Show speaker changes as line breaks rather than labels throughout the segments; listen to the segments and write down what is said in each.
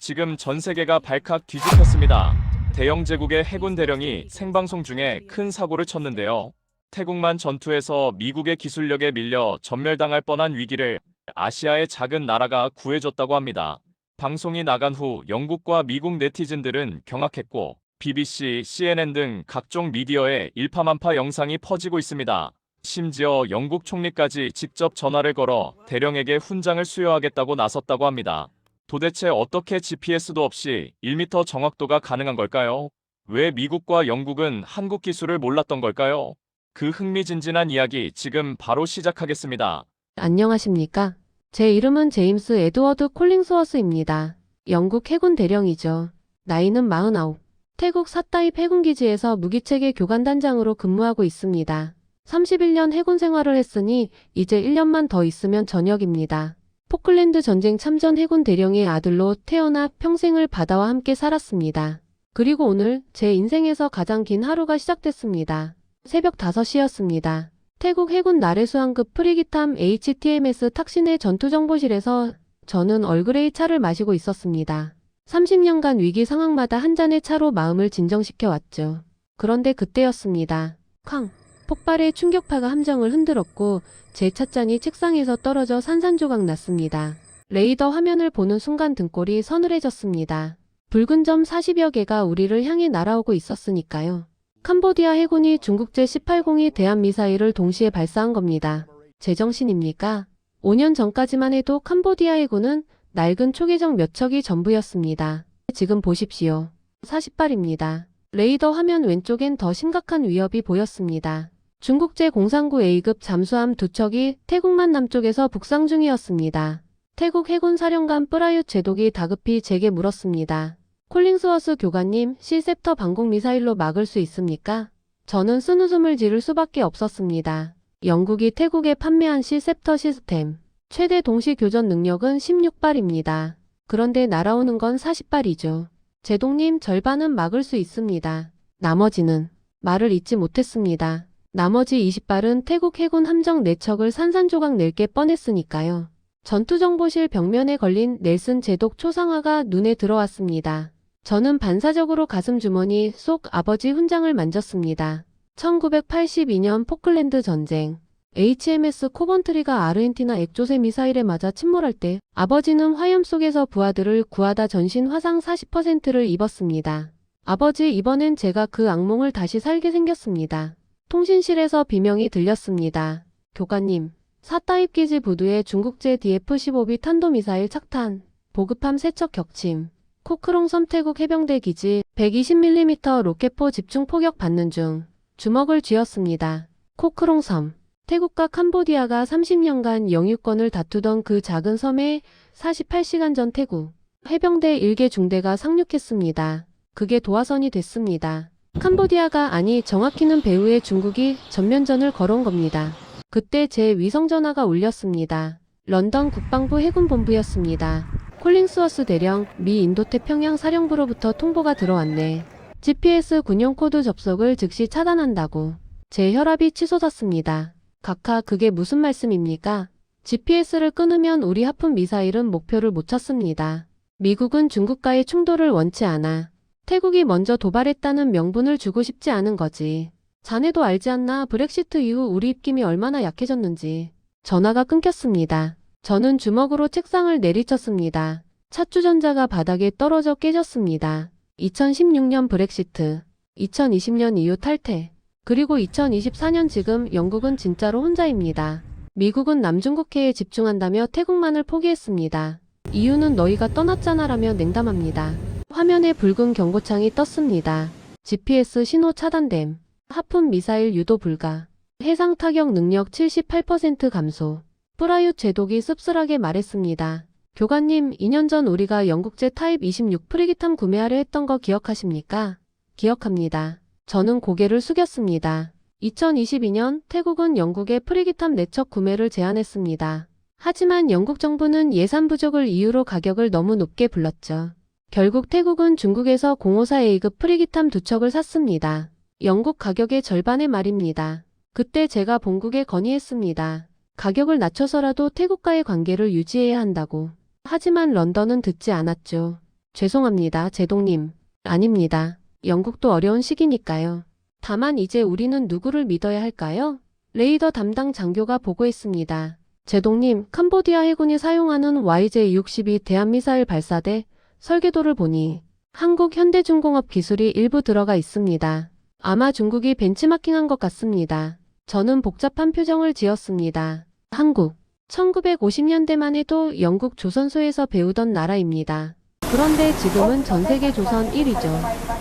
지금 전 세계가 발칵 뒤집혔습니다. 대영 제국의 해군 대령이 생방송 중에 큰 사고를 쳤는데요. 태국만 전투에서 미국의 기술력에 밀려 전멸당할 뻔한 위기를 아시아의 작은 나라가 구해줬다고 합니다. 방송이 나간 후 영국과 미국 네티즌들은 경악했고 BBC, CNN 등 각종 미디어에 일파만파 영상이 퍼지고 있습니다. 심지어 영국 총리까지 직접 전화를 걸어 대령에게 훈장을 수여하겠다고 나섰다고 합니다. 도대체 어떻게 GPS도 없이 1m 정확도가 가능한 걸까요? 왜 미국과 영국은 한국 기술을 몰랐던 걸까요? 그 흥미진진한 이야기 지금 바로 시작하겠습니다.
안녕하십니까? 제 이름은 제임스 에드워드 콜링스워스입니다. 영국 해군 대령이죠. 나이는 49. 태국 사타입 해군기지에서 무기체계 교관단장으로 근무하고 있습니다. 31년 해군 생활을 했으니 이제 1년만 더 있으면 전역입니다. 포클랜드 전쟁 참전 해군 대령의 아들로 태어나 평생을 바다와 함께 살았습니다. 그리고 오늘 제 인생에서 가장 긴 하루가 시작됐습니다. 새벽 5시였습니다. 태국 해군 나레수함급 프리기탐 HTMS 탁신의 전투정보실에서 저는 얼그레이 차를 마시고 있었습니다. 30년간 위기 상황마다 한 잔의 차로 마음을 진정시켜 왔죠. 그런데 그때였습니다. 쾅! 폭발의 충격파가 함정을 흔들었고 제 찻잔이 책상에서 떨어져 산산조각 났습니다. 레이더 화면을 보는 순간 등골이 서늘해졌습니다. 붉은 점 40여 개가 우리를 향해 날아오고 있었으니까요. 캄보디아 해군이 중국제 1802 대한미사일을 동시에 발사한 겁니다. 제정신입니까? 5년 전까지만 해도 캄보디아 해군은 낡은 초계정 몇 척이 전부였습니다. 지금 보십시오. 40발입니다. 레이더 화면 왼쪽엔 더 심각한 위협이 보였습니다. 중국제 039A급 잠수함 2척이 태국만 남쪽에서 북상 중이었습니다. 태국 해군 사령관 프라윷 제독이 다급히 제게 물었습니다. 콜링스워스 교관님, 시셉터 방공 미사일로 막을 수 있습니까? 저는 쓴웃음을 지를 수밖에 없었습니다. 영국이 태국에 판매한 시셉터 시스템. 최대 동시 교전 능력은 16발입니다. 그런데 날아오는 건 40발이죠. 제독님, 절반은 막을 수 있습니다. 나머지는 말을 잇지 못했습니다. 나머지 20발은 태국 해군 함정 4척을 산산조각 낼 게 뻔했으니까요. 전투정보실 벽면에 걸린 넬슨 제독 초상화가 눈에 들어왔습니다. 저는 반사적으로 가슴 주머니 속 아버지 훈장을 만졌습니다. 1982년 포클랜드 전쟁. HMS 코번트리가 아르헨티나 액조세 미사일에 맞아 침몰할 때 아버지는 화염 속에서 부하들을 구하다 전신 화상 40%를 입었습니다. 아버지, 이번엔 제가 그 악몽을 다시 살게 생겼습니다. 통신실에서 비명이 들렸습니다. 교관님, 사타입 기지 부두에 중국제 DF-15B 탄도미사일 착탄, 보급함 3척 격침, 코크롱 섬 태국 해병대 기지 120mm 로켓포 집중 포격 받는 중, 주먹을 쥐었습니다. 코크롱 섬. 태국과 캄보디아가 30년간 영유권을 다투던 그 작은 섬에 48시간 전 태국 해병대 1개 중대가 상륙했습니다. 그게 도화선이 됐습니다. 캄보디아가, 아니 정확히는 배후에 중국이 전면전을 걸어온 겁니다. 그때 제 위성전화가 울렸습니다. 런던 국방부 해군본부였습니다. 콜링스워스 대령, 미 인도태평양 사령부로부터 통보가 들어왔네. GPS 군용 코드 접속을 즉시 차단한다고. 제 혈압이 치솟았습니다. 각하, 그게 무슨 말씀입니까? GPS를 끊으면 우리 하품 미사일은 목표를 못 찾습니다. 미국은 중국과의 충돌을 원치 않아. 태국이 먼저 도발했다는 명분을 주고 싶지 않은 거지. 자네도 알지 않나? 브렉시트 이후 우리 입김이 얼마나 약해졌는지. 전화가 끊겼습니다. 저는 주먹으로 책상을 내리쳤습니다. 찻주전자가 바닥에 떨어져 깨졌습니다. 2016년 브렉시트, 2020년 EU 탈퇴, 그리고 2024년 지금 영국은 진짜로 혼자입니다. 미국은 남중국해에 집중한다며 태국만을 포기했습니다. 이유는 너희가 떠났잖아라며 냉담합니다. 화면에 붉은 경고창이 떴습니다. GPS 신호 차단됨. 하품 미사일 유도 불가. 해상 타격 능력 78% 감소. 프라윷 제독이 씁쓸하게 말했습니다. 교관님, 2년 전 우리가 영국제 타입 26 프리기탐 구매하려 했던 거 기억하십니까? 기억합니다. 저는 고개를 숙였습니다. 2022년 태국은 영국의 프리기탐 4척 구매를 제안했습니다. 하지만 영국 정부는 예산 부족을 이유로 가격을 너무 높게 불렀죠. 결국 태국은 중국에서 054A급 프리기탐 2척을 샀습니다. 영국 가격의 절반의 말입니다. 그때 제가 본국에 건의했습니다. 가격을 낮춰서라도 태국과의 관계를 유지해야 한다고. 하지만 런던은 듣지 않았죠. 죄송합니다, 제동님. 아닙니다. 영국도 어려운 시기니까요. 다만 이제 우리는 누구를 믿어야 할까요? 레이더 담당 장교가 보고했습니다. 제동님, 캄보디아 해군이 사용하는 YJ-62 대한미사일 발사대 설계도를 보니 한국 현대중공업 기술이 일부 들어가 있습니다. 아마 중국이 벤치마킹한 것 같습니다. 저는 복잡한 표정을 지었습니다. 한국, 1950년대만 해도 영국 조선소에서 배우던 나라입니다. 그런데 지금은 전세계 조선 1위죠.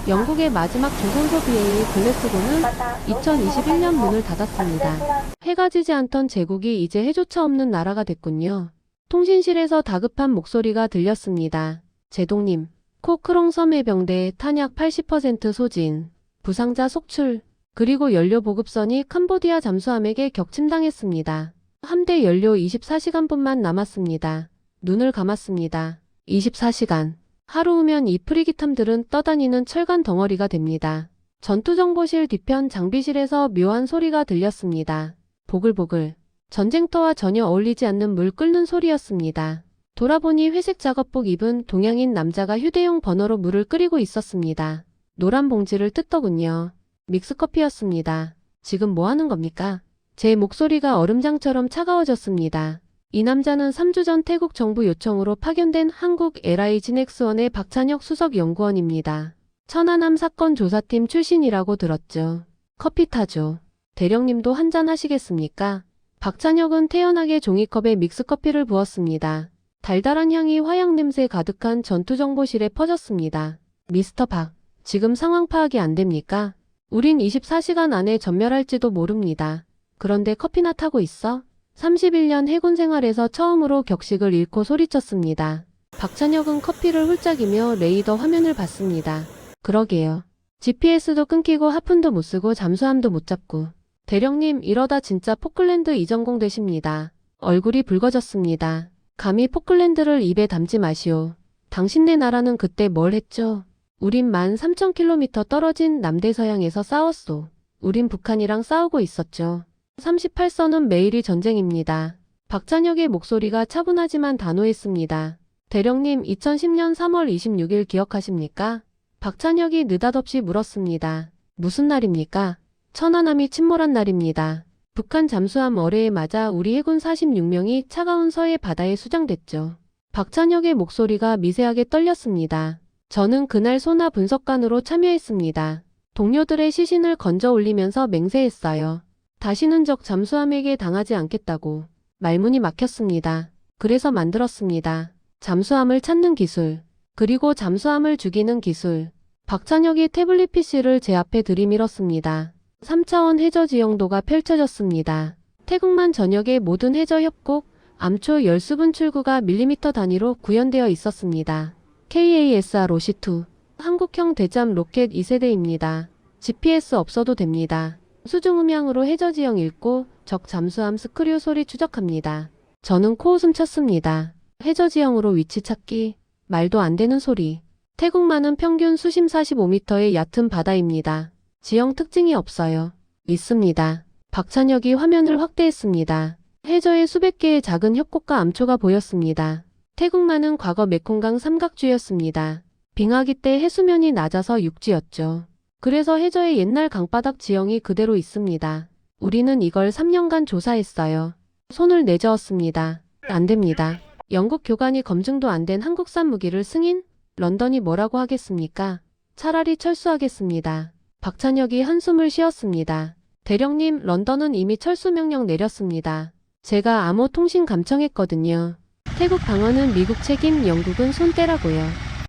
영국의 마지막 조선소 BA 글래스고는 2021년 문을 닫았습니다. 해가 지지 않던 제국이 이제 해조차 없는 나라가 됐군요. 통신실에서 다급한 목소리가 들렸습니다. 제동님, 코크롱섬 해병대 탄약 80% 소진, 부상자 속출, 그리고 연료 보급선이 캄보디아 잠수함에게 격침당했습니다. 함대 연료 24시간분만 남았습니다. 눈을 감았습니다. 24시간. 하루 후면 이 프리기탐들은 떠다니는 철간 덩어리가 됩니다. 전투정보실 뒤편 장비실에서 묘한 소리가 들렸습니다. 보글보글. 전쟁터와 전혀 어울리지 않는 물 끓는 소리였습니다. 돌아보니 회색 작업복 입은 동양인 남자가 휴대용 버너로 물을 끓이고 있었습니다. 노란 봉지를 뜯더군요. 믹스커피였습니다. 지금 뭐 하는 겁니까? 제 목소리가 얼음장처럼 차가워졌습니다. 이 남자는 3주 전 태국 정부 요청으로 파견된 한국 LIGNX1의 박찬혁 수석연구원입니다. 천안함 사건 조사팀 출신이라고 들었죠. 커피 타죠. 대령님도 한잔 하시겠습니까? 박찬혁은 태연하게 종이컵에 믹스커피를 부었습니다. 달달한 향이 화약 냄새 가득한 전투정보실에 퍼졌습니다. 미스터 박, 지금 상황 파악이 안 됩니까? 우린 24시간 안에 전멸할지도 모릅니다. 그런데 커피나 타고 있어? 31년 해군 생활에서 처음으로 격식을 잃고 소리쳤습니다. 박찬혁은 커피를 훌쩍이며 레이더 화면을 봤습니다. 그러게요. GPS도 끊기고 하푼도 못 쓰고 잠수함도 못 잡고. 대령님, 이러다 진짜 포클랜드 이전공 되십니다. 얼굴이 붉어졌습니다. 감히 포클랜드를 입에 담지 마시오. 당신네 나라는 그때 뭘 했죠? 우린 13,000km 떨어진 남대서양에서 싸웠소. 우린 북한이랑 싸우고 있었죠. 38선은 매일이 전쟁입니다. 박찬혁의 목소리가 차분하지만 단호했습니다. 대령님, 2010년 3월 26일 기억하십니까? 박찬혁이 느닷없이 물었습니다. 무슨 날입니까? 천안함이 침몰한 날입니다. 북한 잠수함 어뢰에 맞아 우리 해군 46명이 차가운 서해 바다에 수장됐죠. 박찬혁의 목소리가 미세하게 떨렸습니다. 저는 그날 소나 분석관으로 참여했습니다. 동료들의 시신을 건져 올리면서 맹세했어요. 다시는 적 잠수함에게 당하지 않겠다고. 말문이 막혔습니다. 그래서 만들었습니다. 잠수함을 찾는 기술. 그리고 잠수함을 죽이는 기술. 박찬혁이 태블릿 PC를 제 앞에 들이밀었습니다. 3차원 해저 지형도가 펼쳐졌습니다. 태국만 전역의 모든 해저 협곡, 암초 열수분 출구가 밀리미터 단위로 구현되어 있었습니다. KASR-52 한국형 대잠 로켓 2세대입니다. GPS 없어도 됩니다. 수중음향으로 해저 지형 읽고 적 잠수함 스크류 소리 추적합니다. 저는 코웃음 쳤습니다. 해저 지형으로 위치 찾기. 말도 안 되는 소리. 태국만은 평균 수심 45m의 얕은 바다입니다. 지형 특징이 없어요. 있습니다. 박찬혁이 화면을 확대했습니다. 해저에 수백 개의 작은 협곡과 암초가 보였습니다. 태국만은 과거 메콩강 삼각주였습니다. 빙하기 때 해수면이 낮아서 육지였죠. 그래서 해저의 옛날 강바닥 지형이 그대로 있습니다. 우리는 이걸 3년간 조사했어요. 손을 내저었습니다. 안 됩니다. 영국 교관이 검증도 안 된 한국산 무기를 승인? 런던이 뭐라고 하겠습니까? 차라리 철수하겠습니다. 박찬혁이 한숨을 쉬었습니다. 대령님, 런던은 이미 철수 명령 내렸습니다. 제가 암호 통신 감청했거든요. 태국 방어는 미국 책임, 영국은 손 떼라고요.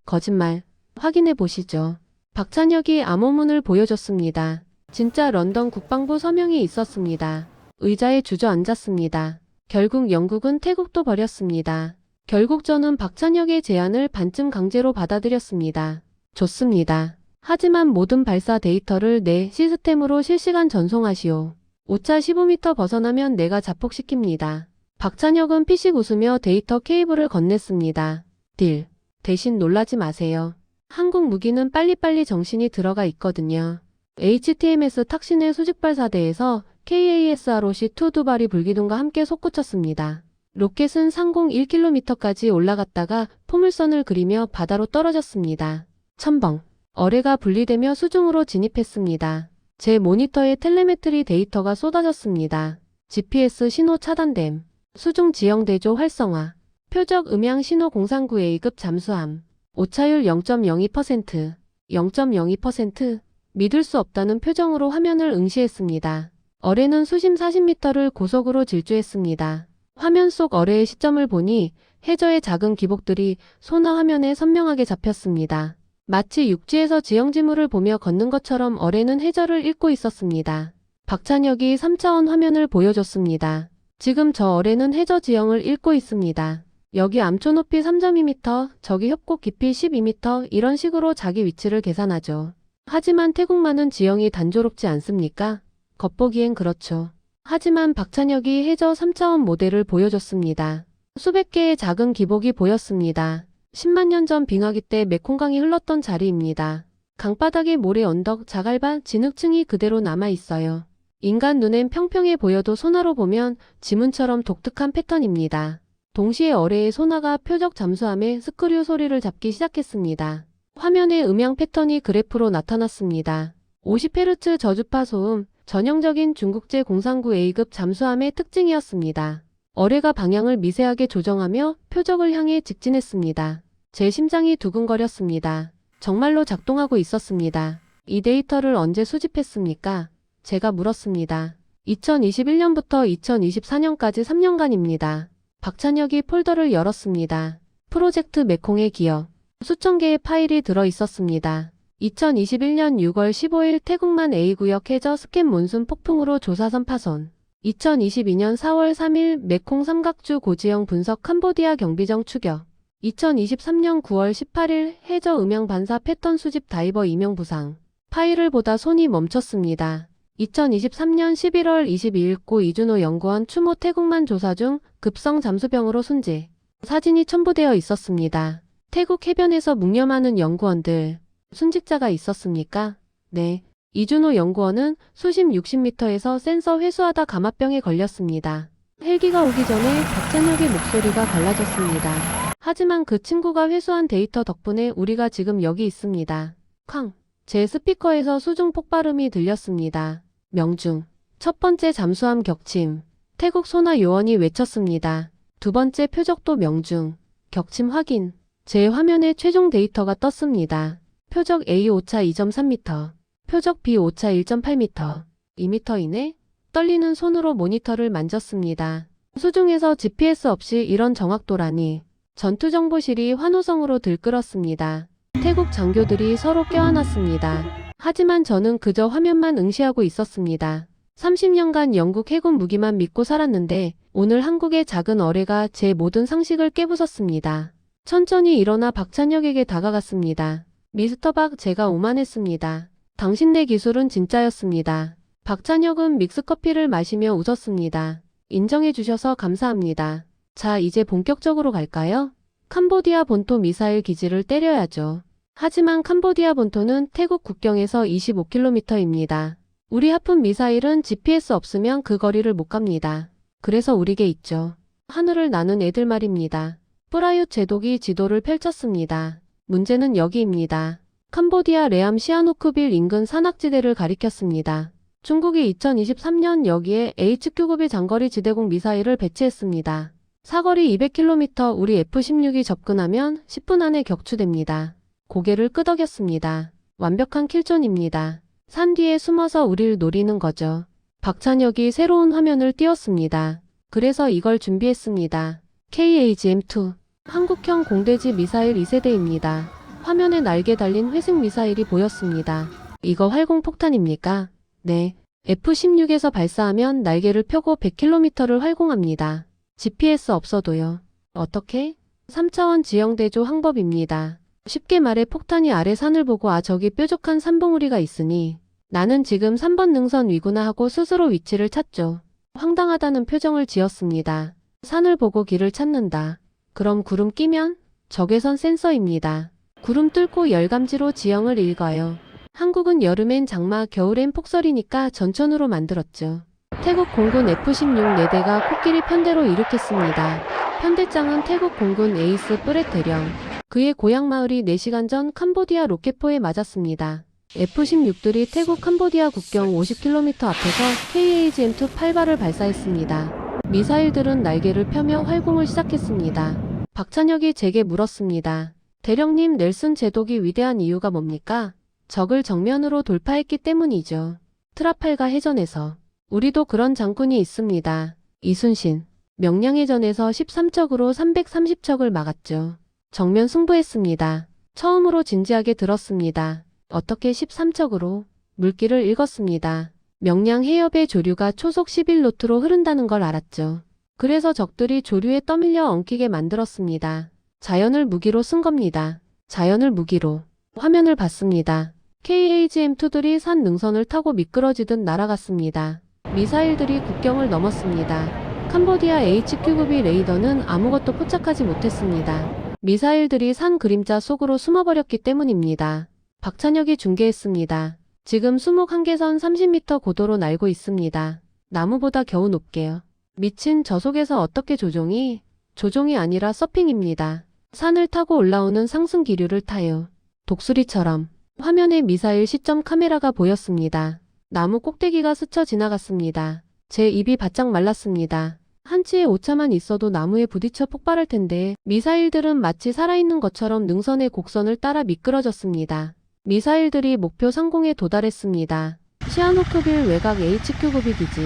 거짓말. 확인해 보시죠. 박찬혁이 암호문을 보여줬습니다. 진짜 런던 국방부 서명이 있었습니다. 의자에 주저앉았습니다. 결국 영국은 태국도 버렸습니다. 결국 저는 박찬혁의 제안을 반쯤 강제로 받아들였습니다. 좋습니다. 하지만 모든 발사 데이터를 내 시스템으로 실시간 전송하시오. 오차 15m 벗어나면 내가 자폭시킵니다. 박찬혁은 피식 웃으며 데이터 케이블을 건넸습니다. 딜. 대신 놀라지 마세요. 한국 무기는 빨리빨리 정신이 들어가 있거든요. HTMS 탁신의 수직발사대에서 KASR-52 두 발이 불기둥과 함께 솟구쳤습니다. 로켓은 상공 1km까지 올라갔다가 포물선을 그리며 바다로 떨어졌습니다. 첨벙. 어뢰가 분리되며 수중으로 진입했습니다. 제 모니터에 텔레메트리 데이터가 쏟아졌습니다. GPS 신호 차단됨. 수중 지형 대조 활성화. 표적 음향 신호 039A급 잠수함. 오차율 0.02%. 0.02%. 믿을 수 없다는 표정으로 화면을 응시했습니다. 어뢰는 수심 40m를 고속으로 질주했습니다. 화면 속 어뢰의 시점을 보니 해저의 작은 기복들이 소나 화면에 선명하게 잡혔습니다. 마치 육지에서 지형지물을 보며 걷는 것처럼 어뢰는 해저를 읽고 있었습니다. 박찬혁이 3차원 화면을 보여줬습니다. 지금 저 어뢰는 해저 지형을 읽고 있습니다. 여기 암초 높이 3.2m, 저기 협곡 깊이 12m 이런 식으로 자기 위치를 계산하죠. 하지만 태국만은 지형이 단조롭지 않습니까? 겉보기엔 그렇죠. 하지만 박찬혁이 해저 3차원 모델을 보여줬습니다. 수백 개의 작은 기복이 보였습니다. 10만 년 전 빙하기 때 메콩강이 흘렀던 자리입니다. 강바닥에 모래 언덕, 자갈밭, 진흙층이 그대로 남아있어요. 인간 눈엔 평평해 보여도 소나로 보면 지문처럼 독특한 패턴입니다. 동시에 어뢰의 소나가 표적 잠수함의 스크류 소리를 잡기 시작했습니다. 화면에 음향 패턴이 그래프로 나타났습니다. 50Hz 저주파 소음, 전형적인 중국제 039A급 잠수함의 특징이었습니다. 어뢰가 방향을 미세하게 조정하며 표적을 향해 직진했습니다. 제 심장이 두근거렸습니다. 정말로 작동하고 있었습니다. 이 데이터를 언제 수집했습니까? 제가 물었습니다. 2021년부터 2024년까지 3년간입니다. 박찬혁이 폴더를 열었습니다. 프로젝트 메콩의 기억. 수천 개의 파일이 들어 있었습니다. 2021년 6월 15일 태국만 A구역 해저 스캔 몬순 폭풍으로 조사선 파손. 2022년 4월 3일 메콩 삼각주 고지형 분석 캄보디아 경비정 추격. 2023년 9월 18일 해저 음향 반사 패턴 수집 다이버 이명 부상. 파일을 보다 손이 멈췄습니다. 2023년 11월 22일 고 이준호 연구원 추모 태국만 조사 중 급성 잠수병으로 순직. 사진이 첨부되어 있었습니다. 태국 해변에서 묵념하는 연구원들. 순직자가 있었습니까? 네. 이준호 연구원은 수심 60m에서 센서 회수하다 감압병에 걸렸습니다. 헬기가 오기 전에 박찬혁의 목소리가 갈라졌습니다. 하지만 그 친구가 회수한 데이터 덕분에 우리가 지금 여기 있습니다. 쾅. 제 스피커에서 수중 폭발음이 들렸습니다. 명중. 첫 번째 잠수함 격침. 태국 소나 요원이 외쳤습니다. 두 번째 표적도 명중. 격침 확인. 제 화면에 최종 데이터가 떴습니다. 표적 A 오차 2.3m. 표적 B 오차 1.8m. 2m 이내? 떨리는 손으로 모니터를 만졌습니다. 수중에서 GPS 없이 이런 정확도라니. 전투정보실이 환호성으로 들끓었습니다. 태국 장교들이 서로 껴안았습니다. 하지만 저는 그저 화면만 응시하고 있었습니다. 30년간 영국 해군 무기만 믿고 살았는데 오늘 한국의 작은 어뢰가 제 모든 상식을 깨부쉈습니다. 천천히 일어나 박찬혁에게 다가갔습니다. 미스터 박, 제가 오만했습니다. 당신네 기술은 진짜였습니다. 박찬혁은 믹스커피를 마시며 웃었습니다. 인정해 주셔서 감사합니다. 자, 이제 본격적으로 갈까요? 캄보디아 본토 미사일 기지를 때려야죠. 하지만 캄보디아 본토는 태국 국경에서 25km입니다. 우리 하품 미사일은 GPS 없으면 그 거리를 못 갑니다. 그래서 우리게 있죠. 하늘을 나는 애들 말입니다. 프라윳 제독이 지도를 펼쳤습니다. 문제는 여기입니다. 캄보디아 레암 시아누크빌 인근 산악지대를 가리켰습니다. 중국이 2023년 여기에 HQ급의 장거리 지대공 미사일을 배치했습니다. 사거리 200km, 우리 F-16이 접근하면 10분 안에 격추됩니다. 고개를 끄덕였습니다. 완벽한 킬존입니다. 산 뒤에 숨어서 우릴 노리는 거죠. 박찬혁이 새로운 화면을 띄웠습니다. 그래서 이걸 준비했습니다. KAGM-2. 한국형 공대지 미사일 2세대입니다. 화면에 날개 달린 회색 미사일이 보였습니다. 이거 활공폭탄입니까? 네. F-16에서 발사하면 날개를 펴고 100km를 활공합니다. GPS 없어도요. 어떻게? 3차원 지형대조 항법입니다. 쉽게 말해 폭탄이 아래 산을 보고 아 저기 뾰족한 산봉우리가 있으니 나는 지금 3번 능선 위구나 하고 스스로 위치를 찾죠. 황당하다는 표정을 지었습니다. 산을 보고 길을 찾는다. 그럼 구름 끼면? 적외선 센서입니다. 구름 뚫고 열감지로 지형을 읽어요. 한국은 여름엔 장마, 겨울엔 폭설이니까 전천후로 만들었죠. 태국 공군 F-16 4대가 코끼리 편대로 이륙했습니다. 편대장은 태국 공군 에이스 뿌렛 대령. 그의 고향 마을이 4시간 전 캄보디아 로켓포에 맞았습니다. F-16들이 태국 캄보디아 국경 50km 앞에서 KAGM-2 8발을 발사했습니다. 미사일들은 날개를 펴며 활공을 시작했습니다. 박찬혁이 제게 물었습니다. 대령님, 넬슨 제독이 위대한 이유가 뭡니까? 적을 정면으로 돌파했기 때문이죠. 트라팔가 해전에서. 우리도 그런 장군이 있습니다. 이순신. 명량해전에서 13척으로 330척을 막았죠. 정면 승부했습니다. 처음으로 진지하게 들었습니다. 어떻게 13척으로? 물길을 읽었습니다. 명량 해협의 조류가 초속 11노트로 흐른다는 걸 알았죠. 그래서 적들이 조류에 떠밀려 엉키게 만들었습니다. 자연을 무기로 쓴 겁니다. 자연을 무기로. 화면을 봤습니다. KAGM-2들이 산 능선을 타고 미끄러지듯 날아갔습니다. 미사일들이 국경을 넘었습니다. 캄보디아 HQ급의 레이더는 아무것도 포착하지 못했습니다. 미사일들이 산 그림자 속으로 숨어버렸기 때문입니다. 박찬혁이 중계했습니다. 지금 수목 한계선 30m 고도로 날고 있습니다. 나무보다 겨우 높게요. 미친, 저 속에서 어떻게 조종이? 조종이 아니라 서핑입니다. 산을 타고 올라오는 상승 기류를 타요. 독수리처럼. 화면에 미사일 시점 카메라가 보였습니다. 나무 꼭대기가 스쳐 지나갔습니다. 제 입이 바짝 말랐습니다. 한치의 오차만 있어도 나무에 부딪혀 폭발할 텐데 미사일들은 마치 살아있는 것처럼 능선의 곡선을 따라 미끄러졌습니다. 미사일들이 목표 상공에 도달했습니다. 시아누크빌 외곽 HQ급의 기지.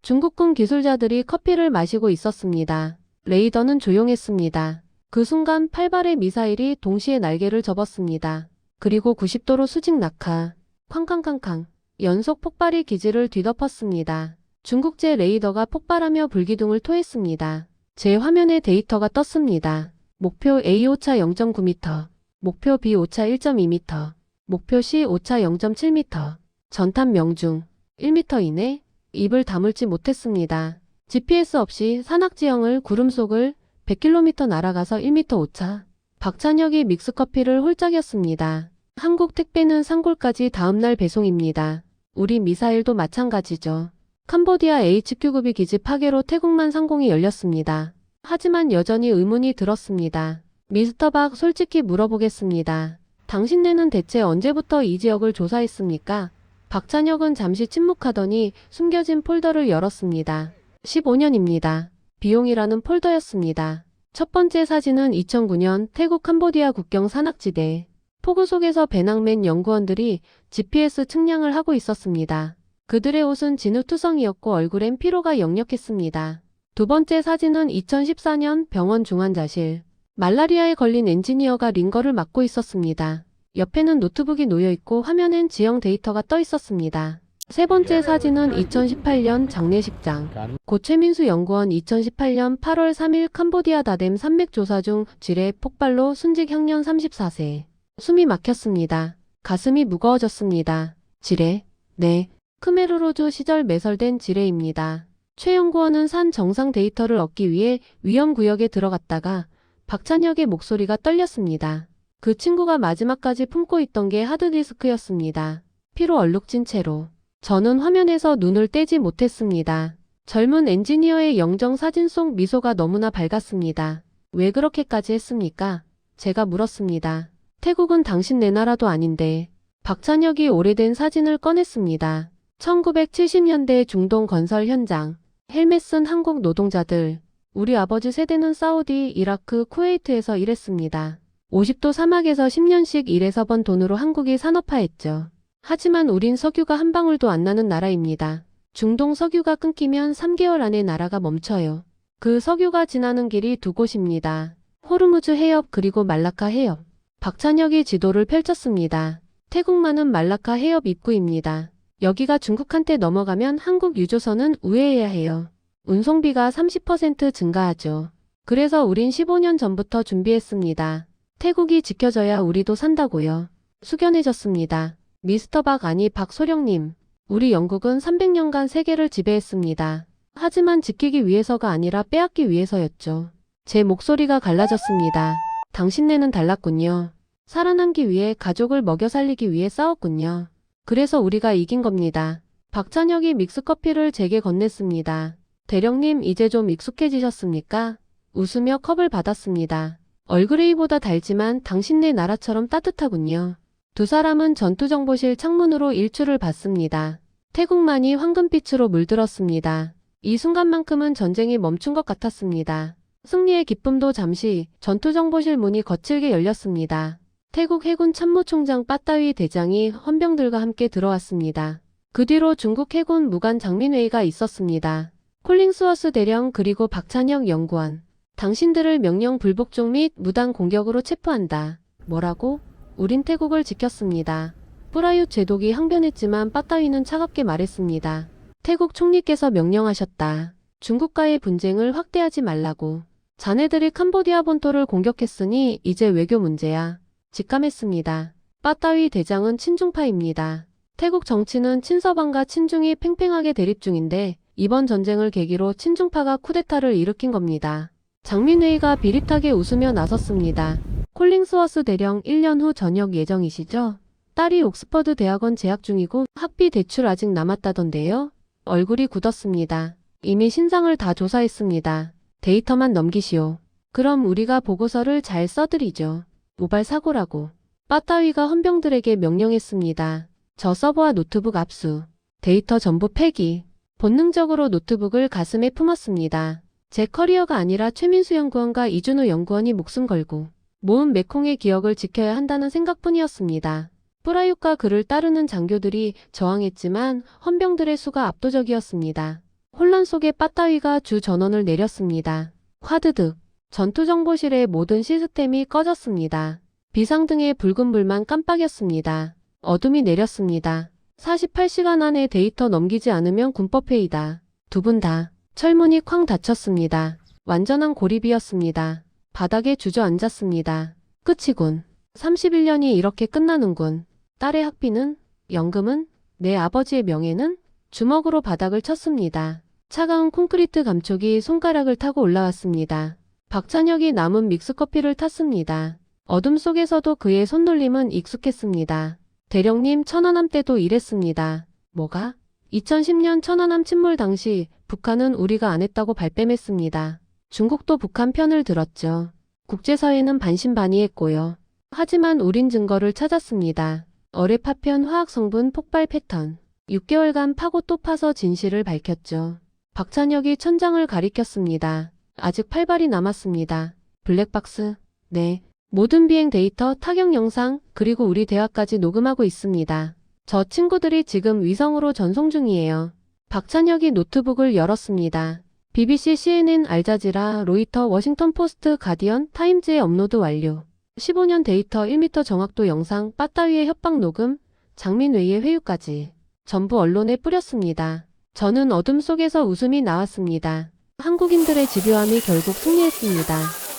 중국군 기술자들이 커피를 마시고 있었습니다. 레이더는 조용했습니다. 그 순간 8발의 미사일이 동시에 날개를 접었습니다. 그리고 90도로 수직 낙하. 쾅쾅쾅쾅. 연속 폭발이 기지를 뒤덮었습니다. 중국제 레이더가 폭발하며 불기둥을 토했습니다. 제 화면에 데이터가 떴습니다. 목표 A 오차 0.9m, 목표 B 오차 1.2m, 목표 C 오차 0.7m, 전탄 명중 1m 이내. 입을 다물지 못했습니다. GPS 없이 산악지형을 구름 속을 100km 날아가서 1m 오차. 박찬혁이 믹스커피를 홀짝이었습니다. 한국 택배는 산골까지 다음날 배송입니다. 우리 미사일도 마찬가지죠. 캄보디아 HQ급의 기지 파괴로 태국만 상공이 열렸습니다. 하지만 여전히 의문이 들었습니다. 미스터 박, 솔직히 물어보겠습니다. 당신네는 대체 언제부터 이 지역을 조사했습니까? 박찬혁은 잠시 침묵하더니 숨겨진 폴더를 열었습니다. 15년입니다. 비용이라는 폴더였습니다. 첫 번째 사진은 2009년 태국 캄보디아 국경 산악지대. 폭우 속에서 배낭맨 연구원들이 GPS 측량을 하고 있었습니다. 그들의 옷은 진흙투성이었고 얼굴엔 피로가 역력했습니다. 두 번째 사진은 2014년 병원 중환자실. 말라리아에 걸린 엔지니어가 링거를 맡고 있었습니다. 옆에는 노트북이 놓여있고 화면엔 지형 데이터가 떠 있었습니다. 세 번째 사진은 2018년 장례식장. 고 최민수 연구원 2018년 8월 3일 캄보디아 다뎀 산맥 조사 중 지뢰 폭발로 순직 향년 34세. 숨이 막혔습니다. 가슴이 무거워졌습니다. 지뢰? 네. 크메르로즈 시절 매설된 지뢰입니다. 최 연구원은 산 정상 데이터를 얻기 위해 위험구역에 들어갔다가 박찬혁의 목소리가 떨렸습니다. 그 친구가 마지막까지 품고 있던 게 하드디스크였습니다. 피로 얼룩진 채로. 저는 화면에서 눈을 떼지 못했습니다. 젊은 엔지니어의 영정 사진 속 미소가 너무나 밝았습니다. 왜 그렇게까지 했습니까? 제가 물었습니다. 태국은 당신네 나라도 아닌데. 박찬혁이 오래된 사진을 꺼냈습니다. 1970년대 중동 건설 현장. 헬멧 쓴 한국 노동자들. 우리 아버지 세대는 사우디, 이라크, 쿠웨이트에서 일했습니다. 50도 사막에서 10년씩 일해서 번 돈으로 한국이 산업화했죠. 하지만 우린 석유가 한 방울도 안 나는 나라입니다. 중동 석유가 끊기면 3개월 안에 나라가 멈춰요. 그 석유가 지나는 길이 두 곳입니다. 호르무즈 해협 그리고 말라카 해협. 박찬혁이 지도를 펼쳤습니다. 태국만은 말라카 해협 입구입니다. 여기가 중국한테 넘어가면 한국 유조선은 우회해야 해요. 운송비가 30% 증가하죠. 그래서 우린 15년 전부터 준비했습니다. 태국이 지켜져야 우리도 산다고요. 숙연해졌습니다. 미스터 박, 아니 박소령님. 우리 영국은 300년간 세계를 지배했습니다. 하지만 지키기 위해서가 아니라 빼앗기 위해서였죠. 제 목소리가 갈라졌습니다. 당신네는 달랐군요. 살아남기 위해 가족을 먹여 살리기 위해 싸웠군요. 그래서 우리가 이긴 겁니다. 박찬혁이 믹스커피를 제게 건넸습니다. 대령님 이제 좀 익숙해지셨습니까? 웃으며 컵을 받았습니다. 얼그레이보다 달지만 당신네 나라처럼 따뜻하군요. 두 사람은 전투정보실 창문으로 일출을 봤습니다. 태국만이 황금빛으로 물들었습니다. 이 순간만큼은 전쟁이 멈춘 것 같았습니다. 승리의 기쁨도 잠시 전투정보실 문이 거칠게 열렸습니다. 태국 해군 참모총장 빠따위 대장이 헌병들과 함께 들어왔습니다. 그 뒤로 중국 해군 무관 장민회의가 있었습니다. 콜링스워스 대령 그리고 박찬혁 연구원. 당신들을 명령 불복종 및 무단 공격으로 체포한다. 뭐라고? 우린 태국을 지켰습니다. 뿌라윳 제독이 항변했지만 빠따위는 차갑게 말했습니다. 태국 총리께서 명령하셨다. 중국과의 분쟁을 확대하지 말라고. 자네들이 캄보디아 본토를 공격했으니 이제 외교 문제야. 직감했습니다. 빠따위 대장은 친중파입니다. 태국 정치는 친서방과 친중이 팽팽하게 대립 중인데 이번 전쟁을 계기로 친중파가 쿠데타를 일으킨 겁니다. 장민회의가 비릿하게 웃으며 나섰습니다. 콜링스워스 대령 1년 후 전역 예정이시죠? 딸이 옥스퍼드 대학원 재학 중이고 학비 대출 아직 남았다던데요? 얼굴이 굳었습니다. 이미 신상을 다 조사했습니다. 데이터만 넘기시오. 그럼 우리가 보고서를 잘 써드리죠. 모발 사고라고. 빠따위가 헌병들에게 명령했습니다. 저 서버와 노트북 압수. 데이터 전부 폐기. 본능적으로 노트북을 가슴에 품었습니다. 제 커리어가 아니라 최민수 연구원과 이준호 연구원이 목숨 걸고 모은 메콩의 기억을 지켜야 한다는 생각뿐이었습니다. 뿌라윳과 그를 따르는 장교들이 저항했지만 헌병들의 수가 압도적이었습니다. 혼란 속에 빠따위가 주 전원을 내렸습니다. 화드득. 전투정보실의 모든 시스템이 꺼졌습니다. 비상등의 붉은 불만 깜빡였습니다. 어둠이 내렸습니다. 48시간 안에 데이터 넘기지 않으면 군법회의다. 두 분 다. 철문이 쾅 닫혔습니다. 완전한 고립이었습니다. 바닥에 주저앉았습니다. 끝이군. 31년이 이렇게 끝나는군. 딸의 학비는? 연금은? 내 아버지의 명예는? 주먹으로 바닥을 쳤습니다. 차가운 콘크리트 감촉이 손가락을 타고 올라왔습니다. 박찬혁이 남은 믹스커피를 탔습니다. 어둠 속에서도 그의 손놀림은 익숙했습니다. 대령님 천안함 때도 이랬습니다. 뭐가? 2010년 천안함 침몰 당시 북한은 우리가 안 했다고 발뺌했습니다. 중국도 북한 편을 들었죠. 국제사회는 반신반의했고요. 하지만 우린 증거를 찾았습니다. 어뢰 파편 화학 성분 폭발 패턴. 6개월간 파고 또 파서 진실을 밝혔죠. 박찬혁이 천장을 가리켰습니다. 아직 8발이 남았습니다. 블랙박스. 네. 모든 비행 데이터, 타격 영상, 그리고 우리 대화까지 녹음하고 있습니다. 저 친구들이 지금 위성으로 전송 중이에요. 박찬혁이 노트북을 열었습니다. BBC, CNN, 알자지라, 로이터, 워싱턴 포스트, 가디언, 타임즈에 업로드 완료. 15년 데이터 1m 정확도 영상, 빠따위의 협박 녹음, 장민회의의 회유까지. 전부 언론에 뿌렸습니다. 저는 어둠 속에서 웃음이 나왔습니다. 한국인들의 집요함이 결국 승리했습니다.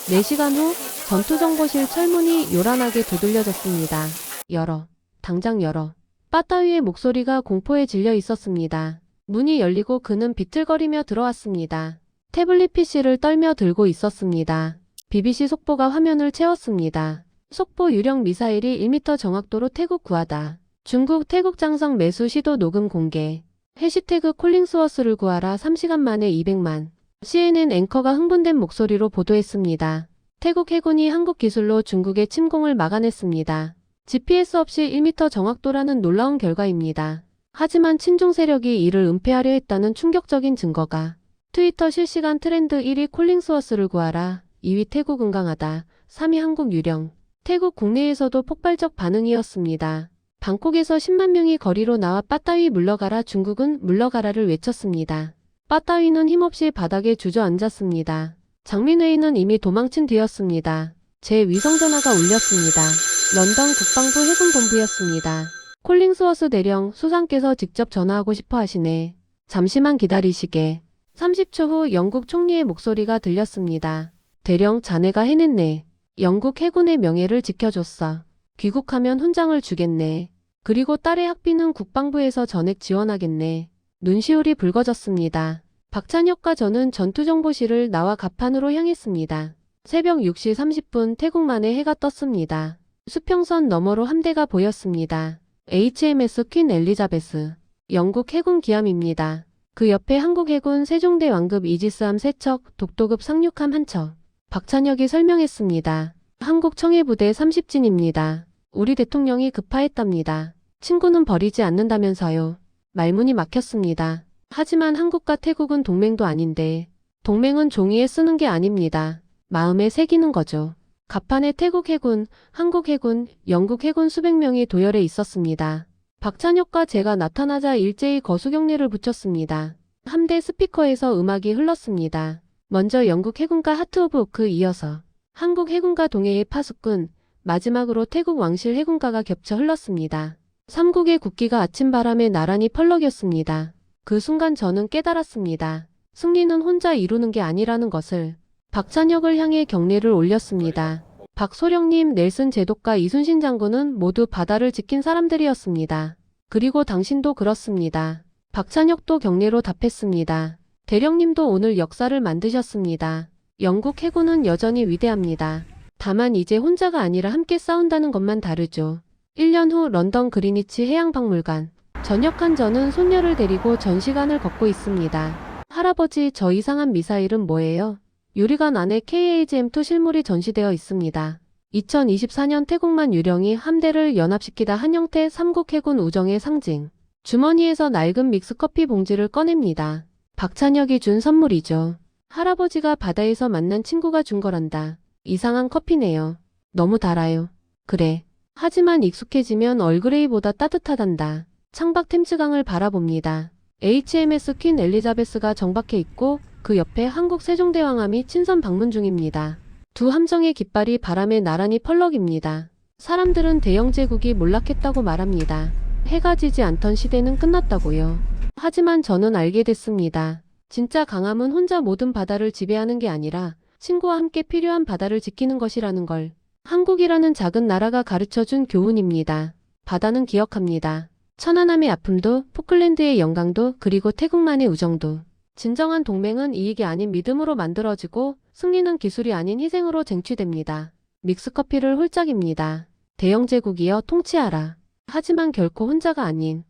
4시간 후 전투정보실 철문이 요란하게 두들려졌습니다. 열어. 당장 열어. 빠따위의 목소리가 공포에 질려 있었습니다. 문이 열리고 그는 비틀거리며 들어왔습니다. 태블릿 PC를 떨며 들고 있었습니다. BBC 속보가 화면을 채웠습니다. 속보 유령 미사일이 1m 정확도로 태국 구하다. 중국 태국 장성 매수 시도 녹음 공개. 해시태그 콜링스워스를 구하라 3시간 만에 200만. CNN 앵커가 흥분된 목소리로 보도했습니다. 태국 해군이 한국 기술로 중국의 침공을 막아냈습니다. GPS 없이 1m 정확도라는 놀라운 결과입니다. 하지만 친중 세력이 이를 은폐하려 했다는 충격적인 증거가. 트위터 실시간 트렌드 1위 콜링스워스를 구하라. 2위 태국 은강하다. 3위 한국 유령. 태국 국내에서도 폭발적 반응이었습니다. 방콕에서 10만 명이 거리로 나와 빠따위 물러가라 중국은 물러가라를 외쳤습니다. 빠따위는 힘없이 바닥에 주저앉았습니다. 장민회의는 이미 도망친 뒤였습니다. 제 위성전화가 울렸습니다. 런던 국방부 해군본부였습니다. 콜링스워스 대령 수상께서 직접 전화하고 싶어 하시네. 잠시만 기다리시게. 30초 후 영국 총리의 목소리가 들렸습니다. 대령 자네가 해냈네. 영국 해군의 명예를 지켜줬어. 귀국하면 훈장을 주겠네. 그리고 딸의 학비는 국방부에서 전액 지원하겠네. 눈시울이 붉어졌습니다. 박찬혁과 저는 전투정보실을 나와 갑판으로 향했습니다. 새벽 6시 30분 태국만의 해가 떴습니다. 수평선 너머로 함대가 보였습니다. HMS 퀸 엘리자베스. 영국 해군 기함입니다. 그 옆에 한국 해군 세종대 왕급 이지스함 3척, 독도급 상륙함 1척. 박찬혁이 설명했습니다. 한국 청해부대 30진입니다. 우리 대통령이 급파했답니다. 친구는 버리지 않는다면서요. 말문이 막혔습니다. 하지만 한국과 태국은 동맹도 아닌데 동맹은 종이에 쓰는 게 아닙니다. 마음에 새기는 거죠. 갑판에 태국 해군, 한국 해군, 영국 해군 수백 명이 도열해 있었습니다. 박찬혁과 제가 나타나자 일제히 거수경례를 붙였습니다. 함대 스피커에서 음악이 흘렀습니다. 먼저 영국 해군과 하트 오브 오크 이어서 한국 해군과 동해의 파수꾼, 마지막으로 태국 왕실 해군가가 겹쳐 흘렀습니다. 삼국의 국기가 아침바람에 나란히 펄럭였습니다. 그 순간 저는 깨달았습니다. 승리는 혼자 이루는 게 아니라는 것을. 박찬혁을 향해 경례를 올렸습니다. 박소령님, 넬슨 제독과 이순신 장군은 모두 바다를 지킨 사람들이었습니다. 그리고 당신도 그렇습니다. 박찬혁도 경례로 답했습니다. 대령님도 오늘 역사를 만드셨습니다. 영국 해군은 여전히 위대합니다. 다만 이제 혼자가 아니라 함께 싸운다는 것만 다르죠. 1년 후 런던 그리니치 해양박물관. 전역한 저는 손녀를 데리고 전시관을 걷고 있습니다. 할아버지, 저 이상한 미사일은 뭐예요? 유리관 안에 KAGM2 실물이 전시되어 있습니다. 2024년 태국만 유령이 함대를 연합시키다 한 형태 삼국 해군 우정의 상징. 주머니에서 낡은 믹스커피 봉지를 꺼냅니다. 박찬혁이 준 선물이죠. 할아버지가 바다에서 만난 친구가 준 거란다. 이상한 커피네요. 너무 달아요. 그래. 하지만 익숙해지면 얼그레이보다 따뜻하단다. 창밖 템스강을 바라봅니다. HMS 퀸 엘리자베스가 정박해 있고 그 옆에 한국 세종대왕함이 친선 방문 중입니다. 두 함정의 깃발이 바람에 나란히 펄럭입니다. 사람들은 대영 제국이 몰락했다고 말합니다. 해가 지지 않던 시대는 끝났다고요. 하지만 저는 알게 됐습니다. 진짜 강함은 혼자 모든 바다를 지배하는 게 아니라 친구와 함께 필요한 바다를 지키는 것이라는 걸. 한국이라는 작은 나라가 가르쳐준 교훈입니다. 바다는 기억합니다. 천안함의 아픔도, 포클랜드의 영광도, 그리고 태국만의 우정도. 진정한 동맹은 이익이 아닌 믿음으로 만들어지고 승리는 기술이 아닌 희생으로 쟁취됩니다. 믹스커피를 홀짝입니다. 대영 제국이여 통치하라. 하지만 결코 혼자가 아닌